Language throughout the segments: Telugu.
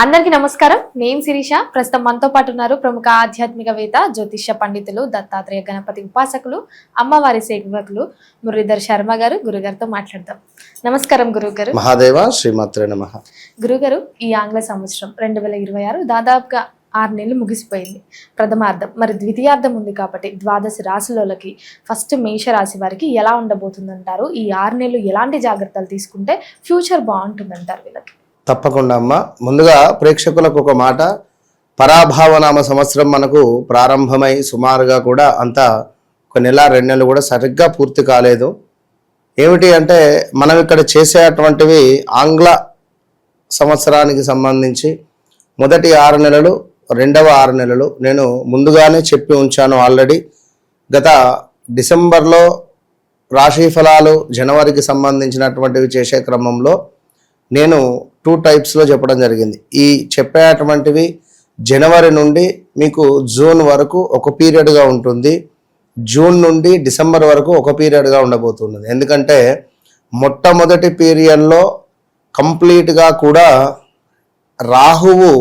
అందరికీ నమస్కారం. నేను శిరీష. ప్రస్తుతం మనతో పాటు ఉన్నారు ప్రముఖ ఆధ్యాత్మికవేత్త, జ్యోతిష్య పండితులు, దత్తాత్రేయ గణపతి ఉపాసకులు, అమ్మవారి సేవకులు మురళీధర్ శర్మ గారు. గురుగారితో మాట్లాడదాం. నమస్కారం గురుగారు. మహాదేవ. శ్రీమాత్రే నమః. గురుగారు, ఈ ఆంగ్ల సంవత్సరం 2026 దాదాపుగా 6 నెలలు ముగిసిపోయింది. ప్రథమార్థం, మరి ద్వితీయార్థం ఉంది కాబట్టి ద్వాదశ రాశులకి ఫస్ట్ మేష రాశి వారికి ఎలా ఉండబోతుందంటారు? ఈ 6 నెలలు ఎలాంటి జాగ్రత్తలు తీసుకుంటే ఫ్యూచర్ బాగుంటుందంటారు వీళ్ళకి? తప్పకుండా అమ్మ. ముందుగా ప్రేక్షకులకు ఒక మాట, పరాభావనామ సంవత్సరం మనకు ప్రారంభమై సుమారుగా కూడా అంతా 1 నెల 2 నెలలు కూడా సరిగ్గా పూర్తి కాలేదు. ఏమిటి అంటే మనం ఇక్కడ చేసేటువంటివి ఆంగ్ల సంవత్సరానికి సంబంధించి మొదటి 6 నెలలు, రెండవ 6 నెలలు నేను ముందుగానే చెప్పి ఉంచాను ఆల్రెడీ. గత డిసెంబర్లో రాశి ఫలాలు జనవరికి సంబంధించినటువంటివి చేసే క్రమంలో నేను 2 టైప్స్లో చెప్పడం జరిగింది. ఈ చెప్పేటువంటివి జనవరి నుండి మీకు జూన్ వరకు ఒక పీరియడ్గా ఉంటుంది, జూన్ నుండి డిసెంబర్ వరకు ఒక పీరియడ్గా ఉండబోతున్నది. ఎందుకంటే మొట్టమొదటి పీరియడ్లో కంప్లీట్గా కూడా రాహువు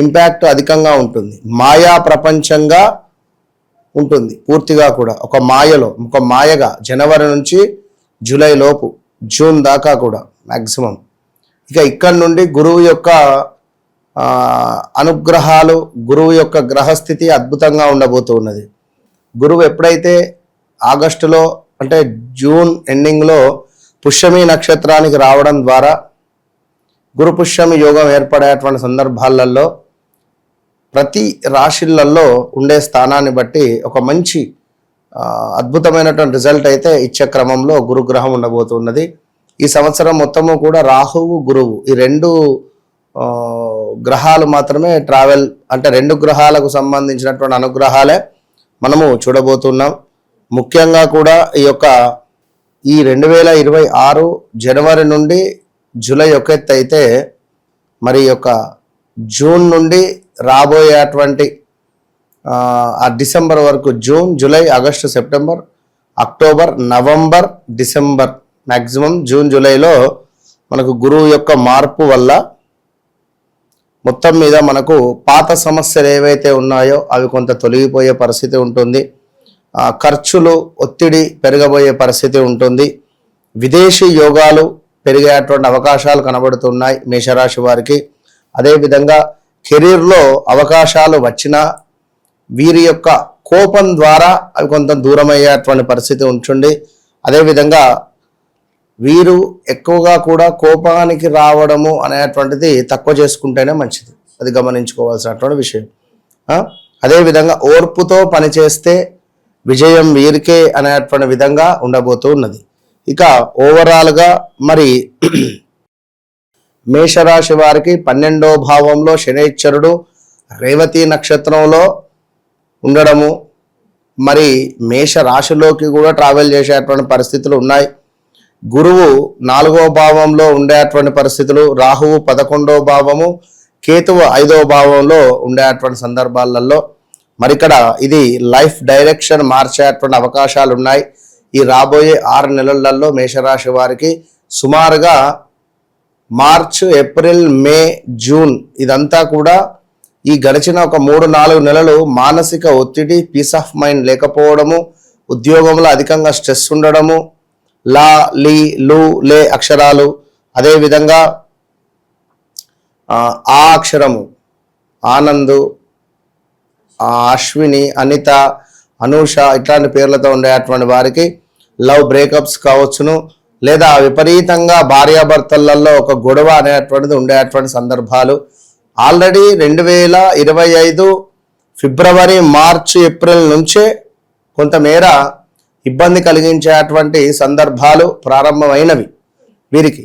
ఇంపాక్ట్ అధికంగా ఉంటుంది, మాయా ప్రపంచంగా ఉంటుంది పూర్తిగా కూడా. ఒక మాయగా జనవరి నుంచి జూలై లోపు, జూన్ దాకా కూడా మ్యాక్సిమం. ఇక ఇక్కడ నుండి గురువు యొక్క అనుగ్రహాలు, గురువు యొక్క గ్రహస్థితి అద్భుతంగా ఉండబోతున్నది. గురువు ఎప్పుడైతే ఆగస్టులో అంటే జూన్ ఎండింగ్లో పుష్యమి నక్షత్రానికి రావడం ద్వారా గురు పుష్యమి యోగం ఏర్పడేటువంటి సందర్భాలలో ప్రతి రాశులలో ఉండే స్థానాన్ని బట్టి ఒక మంచి అద్భుతమైనటువంటి రిజల్ట్ అయితే ఇచ్చే క్రమంలో గురుగ్రహం ఉండబోతున్నది. ఈ సంవత్సరం మొత్తము కూడా రాహువు, గురువు ఈ 2 గ్రహాలు మాత్రమే ట్రావెల్, అంటే 2 గ్రహాలకు సంబంధించినటువంటి అనుగ్రహాలే మనము చూడబోతున్నాం. ముఖ్యంగా కూడా ఈ 2026 జనవరి నుండి జూలై ఒక ఎత్తు అయితే, మరి జూన్ నుండి రాబోయేటువంటి ఆ డిసెంబర్ వరకు, June, July, August, September, October, November, December, maximum June జూలైలో మనకు గురువు యొక్క మార్పు వల్ల మొత్తం మీద మనకు పాత సమస్యలు ఏవైతే ఉన్నాయో అవి కొంత తొలగిపోయే పరిస్థితి ఉంటుంది. ఖర్చులు, ఒత్తిడి పెరగబోయే పరిస్థితి ఉంటుంది. విదేశీ యోగాలు పెరిగేటువంటి అవకాశాలు కనబడుతున్నాయి మేషరాశి వారికి. అదేవిధంగా కెరీర్లో అవకాశాలు వచ్చినా వీరి యొక్క కోపం ద్వారా అవి కొంత దూరం అయ్యేటువంటి పరిస్థితి ఉంటుంది. అదేవిధంగా వీరు ఎక్కువగా కూడా కోపానికి రావడము అనేటువంటిది తక్కువ చేసుకుంటేనే మంచిది, అది గమనించుకోవాల్సినటువంటి విషయం. అదేవిధంగా ఓర్పుతో పనిచేస్తే విజయం వీరికే అనేటువంటి విధంగా ఉండబోతూ ఉన్నది. ఇక ఓవరాల్గా మరి మేషరాశి వారికి 12వ భావంలో శనైశ్వరుడు రేవతి నక్షత్రంలో ఉండడము, మరి మేష రాశిలోకి కూడా ట్రావెల్ చేసేటువంటి పరిస్థితులు ఉన్నాయి. గురువు 4వ భావంలో ఉండేటువంటి పరిస్థితులు, రాహువు 11వ భావము, కేతువు 5వ భావంలో ఉండేటువంటి సందర్భాలలో మరి ఇక్కడ ఇది లైఫ్ డైరెక్షన్ మార్చేటువంటి అవకాశాలు ఉన్నాయి. ఈ రాబోయే 6 నెలలలో మేషరాశి వారికి సుమారుగా మార్చ్, ఏప్రిల్, మే, జూన్ ఇదంతా కూడా ఈ గడిచిన ఒక 3-4 నెలలు మానసిక ఒత్తిడి, పీస్ ఆఫ్ మైండ్ లేకపోవడము, ఉద్యోగంలో అధికంగా స్ట్రెస్ ఉండడము, లా, లీ, లు, లే అక్షరాలు, అదేవిధంగా ఆ అక్షరము ఆనందు, అశ్విని, అనిత, అనూష ఇట్లాంటి పేర్లతో ఉండేటువంటి వారికి లవ్ బ్రేకప్స్ కావచ్చును, లేదా విపరీతంగా భార్యాభర్తలలో ఒక గొడవ అనేటువంటిది ఉండేటువంటి సందర్భాలు. ఆల్రెడీ 2025 ఫిబ్రవరి, మార్చ్, ఏప్రిల్ నుంచే కొంతమేర ఇబ్బంది కలిగించేటువంటి సందర్భాలు ప్రారంభమైనవి వీరికి.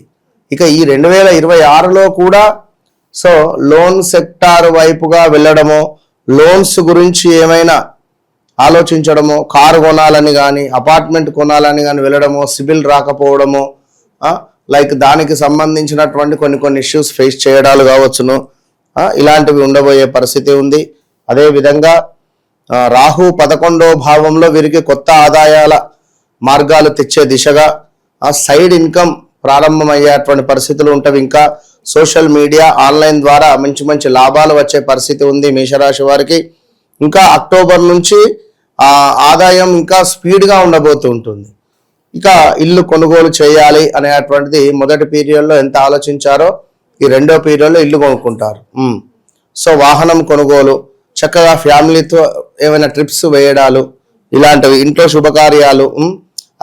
ఇక ఈ 2026లో కూడా లోన్ సెక్టార్ వైపుగా వెళ్ళడమో, లోన్స్ గురించి ఏమైనా ఆలోచించడమో, కారు కొనాలని కానీ అపార్ట్మెంట్ కొనాలని కానీ వెళ్ళడమో, సిబిల్ రాకపోవడమో, లైక్ దానికి సంబంధించినటువంటి కొన్ని ఇష్యూస్ ఫేస్ చేయడాలు కావచ్చును, ఇలాంటివి ఉండబోయే పరిస్థితి ఉంది. అదేవిధంగా రాహు 11వ భావంలో వీరికి కొత్త ఆదాయాల మార్గాలు తెచ్చే దిశగా సైడ్ ఇన్కమ్ ప్రారంభమయ్యేటువంటి పరిస్థితులు ఉంటవి. ఇంకా సోషల్ మీడియా ఆన్లైన్ ద్వారా మంచి మంచి లాభాలు వచ్చే పరిస్థితి ఉంది మేషరాశి వారికి. ఇంకా అక్టోబర్ నుంచి ఆదాయం ఇంకా స్పీడ్గా ఉండబోతూ ఉంటుంది. ఇక ఇల్లు కొనుగోలు చేయాలి అనేటువంటిది మొదటి పీరియడ్లో ఎంత ఆలోచించారో ఈ రెండో పీరియడ్లో ఇల్లు కొనుక్కుంటారు. సో వాహనం కొనుగోలు, చక్కగా ఫ్యామిలీతో ఏమైనా ట్రిప్స్ వేయడాలు, ఇలాంటివి, ఇంట్లో శుభకార్యాలు,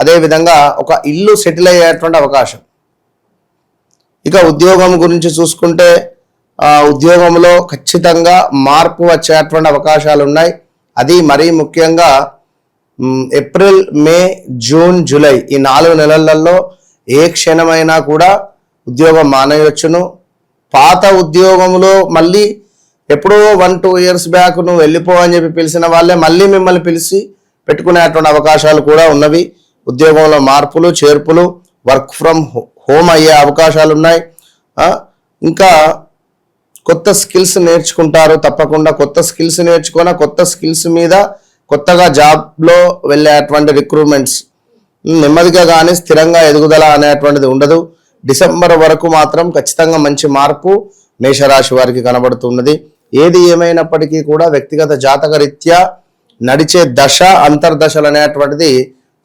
అదేవిధంగా ఒక ఇల్లు సెటిల్ అయ్యేటువంటి అవకాశం. ఇక ఉద్యోగం గురించి చూసుకుంటే ఉద్యోగంలో ఖచ్చితంగా మార్పు వచ్చేటువంటి అవకాశాలు ఉన్నాయి. అది మరీ ముఖ్యంగా ఏప్రిల్, మే, జూన్, జూలై ఈ 4 నెలలలో ఏ క్షణమైనా కూడా ఉద్యోగం మానేయొచ్చును. పాత ఉద్యోగంలో మళ్ళీ ఎప్పుడో 1-2 ఇయర్స్ బ్యాక్ నువ్వు వెళ్ళిపో అని చెప్పి పిలిచిన వాళ్ళే మళ్ళీ మిమ్మల్ని పిలిచి పెట్టుకునేటువంటి అవకాశాలు కూడా ఉన్నవి. ఉద్యోగంలో మార్పులు చేర్పులు, వర్క్ ఫ్రమ్ హోమ్ అయ్యే అవకాశాలు ఉన్నాయి. ఇంకా కొత్త స్కిల్స్ నేర్చుకుంటారు. తప్పకుండా కొత్త స్కిల్స్ నేర్చుకున్న కొత్త స్కిల్స్ మీద కొత్తగా జాబ్లో వెళ్ళేటువంటి రిక్రూట్మెంట్స్ నెమ్మదిగా కానీ స్థిరంగా ఎదుగుదల అనేటువంటిది ఉండదు. డిసెంబర్ వరకు మాత్రం ఖచ్చితంగా మంచి మార్పు మేషరాశి వారికి కనబడుతున్నది. ఏది ఏమైనప్పటికీ కూడా వ్యక్తిగత జాతక రీత్యా నడిచే దశ అంతర్దశలు అనేటువంటిది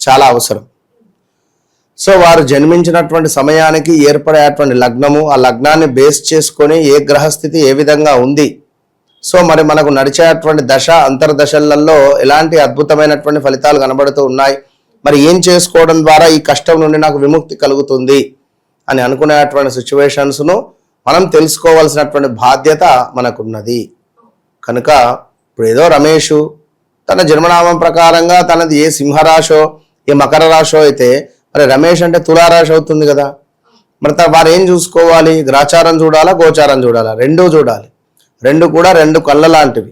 చాలా అవసరం. సో వారు జన్మించినటువంటి సమయానికి ఏర్పడేటువంటి లగ్నము, ఆ లగ్నాన్ని బేస్ చేసుకొని ఏ గ్రహస్థితి ఏ విధంగా ఉంది, సో మరి మనకు నడిచేటువంటి దశ అంతర్దశలలో ఎలాంటి అద్భుతమైనటువంటి ఫలితాలు కనబడుతూ ఉన్నాయి, మరి ఏం చేసుకోవడం ద్వారా ఈ కష్టం నుండి నాకు విముక్తి కలుగుతుంది అని అనుకునేటువంటి సిచ్యువేషన్స్ను మనం తెలుసుకోవాల్సినటువంటి బాధ్యత మనకున్నది. కనుక ఇప్పుడు ఏదో రమేషు తన జన్మనామం ప్రకారంగా తనది ఏ సింహరాశో ఏ మకర రాశో అయితే మరి రమేష్ అంటే తులారాశి అవుతుంది కదా. మరి వారు ఏం చూసుకోవాలి? గ్రాచారం చూడాలా, గోచారం చూడాలా? రెండూ చూడాలి. రెండు కూడా రెండు కళ్ళ లాంటివి.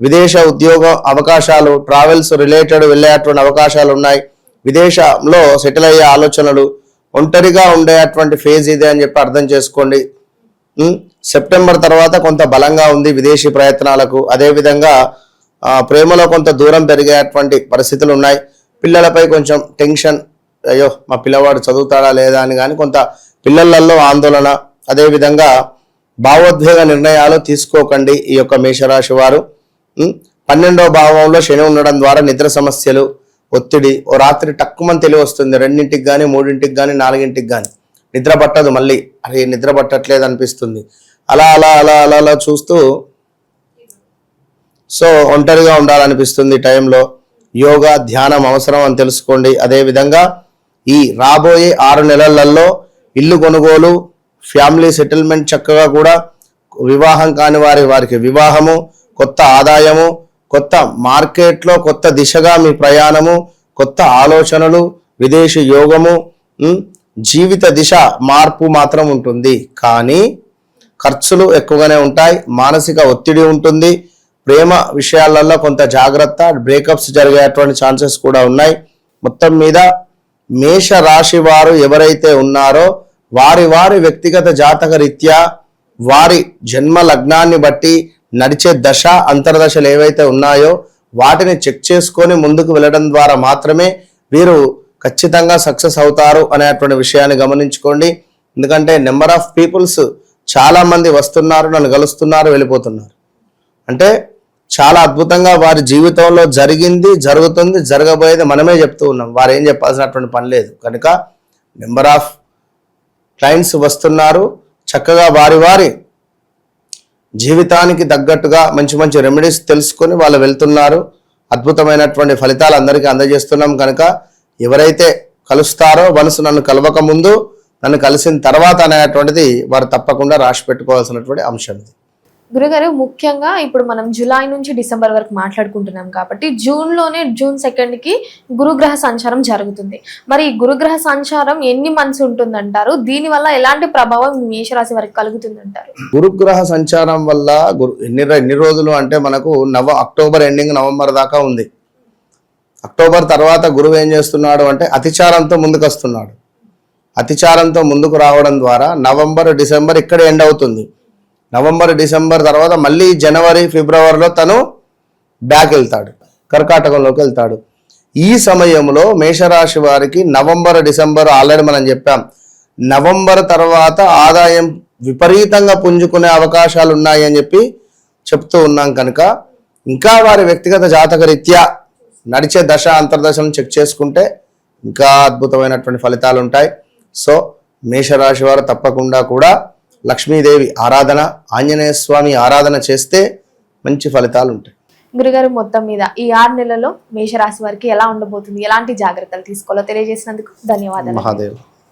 విదేశ ఉద్యోగ అవకాశాలు, ట్రావెల్స్ రిలేటెడ్ వెళ్ళేటువంటి అవకాశాలు ఉన్నాయి. విదేశంలో సెటిల్ అయ్యే ఆలోచనలు, ఒంటరిగా ఉండేటువంటి ఫేజ్ ఇదే అని చెప్పి అర్థం చేసుకోండి. సెప్టెంబర్ తర్వాత కొంత బలంగా ఉంది విదేశీ ప్రయత్నాలకు. అదేవిధంగా ప్రేమలో కొంత దూరం పెరిగేటువంటి పరిస్థితులు ఉన్నాయి. పిల్లలపై కొంచెం టెన్షన్, అయ్యో మా పిల్లవాడు చదువుతాడా లేదా అని కానీ కొంత పిల్లలలో ఆందోళన. అదేవిధంగా భావోద్వేగ నిర్ణయాలు తీసుకోకండి ఈ యొక్క మేషరాశి వారు. 12వ భావంలో శని ఉండడం ద్వారా నిద్ర సమస్యలు, ఒత్తిడి, ఓ రాత్రి టక్కుమని తెలివి వస్తుంది. 2ంటికి కానీ 3ంటికి కానీ 4ంటికి కానీ నిద్ర పట్టదు. మళ్ళీ అరే నిద్ర పట్టట్లేదు అనిపిస్తుంది. అలా అలా అలా అలా అలా చూస్తూ సో ఒంటరిగా ఉండాలనిపిస్తుంది ఈ టైంలో. యోగా ధ్యానం అవసరం అని తెలుసుకోండి. అదేవిధంగా ఈ రాబోయే 6 నెలలలో ఇల్లు కొనుగోలు, ఫ్యామిలీ సెటిల్మెంట్ చక్కగా కూడా, వివాహం కాని వారికి వివాహము, కొత్త ఆదాయము, కొత్త మార్కెట్లో కొత్త దిశగా మీ ప్రయాణము, కొత్త ఆలోచనలు, విదేశీ యోగము, జీవిత దిశ మార్పు మాత్రం ఉంటుంది. కానీ ఖర్చులు ఎక్కువగానే ఉంటాయి. మానసిక ఒత్తిడి ఉంటుంది. ప్రేమ విషయాలలో కొంత జాగ్రత్త, బ్రేకప్స్ జరిగేటువంటి ఛాన్సెస్ కూడా ఉన్నాయి. మొత్తం మీద మేష రాశి వారు ఎవరైతే ఉన్నారో వారి వారి వ్యక్తిగత జాతక రీత్యా వారి జన్మ లగ్నాన్ని బట్టి నడిచే దశ అంతర్దశలు ఏవైతే ఉన్నాయో వాటిని చెక్ చేసుకొని ముందుకు వెళ్ళడం ద్వారా మాత్రమే వీరు ఖచ్చితంగా సక్సెస్ అవుతారు అనేటువంటి విషయాన్ని గమనించుకోండి. ఎందుకంటే నెంబర్ ఆఫ్ పీపుల్స్ చాలా మంది వస్తున్నారు, నన్ను కలుస్తున్నారు, వెళ్ళిపోతున్నారు. అంటే చాలా అద్భుతంగా వారి జీవితంలో జరిగింది, జరుగుతుంది, జరగబోయేది మనమే చెప్తూ ఉన్నాం. వారు ఏం చెప్పాల్సినటువంటి పని లేదు. కనుక నెంబర్ ఆఫ్ క్లయింట్స్ వస్తున్నారు, చక్కగా వారి వారి జీవితానికి తగ్గట్టుగా మంచి మంచి రెమెడీస్ తెలుసుకొని వాళ్ళు వెళ్తున్నారు. అద్భుతమైనటువంటి ఫలితాలు అందరికీ అందజేస్తున్నాం. కనుక ఎవరైతే కలుస్తారో మనసు నన్ను కలవక ముందు, నన్ను కలిసిన తర్వాత అనేటువంటిది వారు తప్పకుండా రాసి పెట్టుకోవాల్సినటువంటి అంశం ఇది. గురుగారు, ముఖ్యంగా ఇప్పుడు మనం జూలై నుంచి డిసెంబర్ వరకు మాట్లాడుకుంటున్నాం కాబట్టి జూన్ 2కి గురుగ్రహ సంచారం జరుగుతుంది. మరి ఈ గురుగ్రహ సంచారం ఎన్ని మంత్స్ ఉంటుందంటారు? దీనివల్ల ఎలాంటి ప్రభావం మేషరాశి వారికి కలుగుతుందంటారు? గురుగ్రహ సంచారం వల్ల ఎన్ని రోజులు అంటే మనకు అక్టోబర్ ఎండింగ్, నవంబర్ దాకా ఉంది. అక్టోబర్ తర్వాత గురువు ఏం చేస్తున్నాడు అంటే అతిచారంతో ముందుకు వస్తున్నాడు. అతిచారంతో ముందుకు రావడం ద్వారా నవంబర్, డిసెంబర్ ఇక్కడ ఎండ్ అవుతుంది. నవంబర్, డిసెంబర్ తర్వాత మళ్ళీ జనవరి, ఫిబ్రవరిలో తను బ్యాక్ వెళ్తాడు, కర్కాటకంలోకి వెళ్తాడు. ఈ సమయంలో మేషరాశి వారికి నవంబర్, డిసెంబర్ ఆల్రెడీ మనం చెప్పాం. నవంబర్ తర్వాత ఆదాయం విపరీతంగా పుంజుకునే అవకాశాలు ఉన్నాయి అని చెప్పి చెప్తూ ఉన్నాం కనుక ఇంకా వారి వ్యక్తిగత జాతక రీత్యా నడిచే దశ అంతర్దశలను చెక్ చేసుకుంటే ఇంకా అద్భుతమైనటువంటి ఫలితాలు ఉంటాయి. సో మేషరాశి వారు తప్పకుండా కూడా లక్ష్మీదేవి ఆరాధన, ఆంజనేయ స్వామి ఆరాధన చేస్తే మంచి ఫలితాలు ఉంటాయి. గురుగారు, మొత్తం మీద ఈ 6 నెలల్లో మేషరాశి వారికి ఎలా ఉండబోతుంది, ఎలాంటి జాగ్రత్తలు తీసుకోవాలో తెలియజేసినందుకు ధన్యవాదాలు. మహాదేవ్.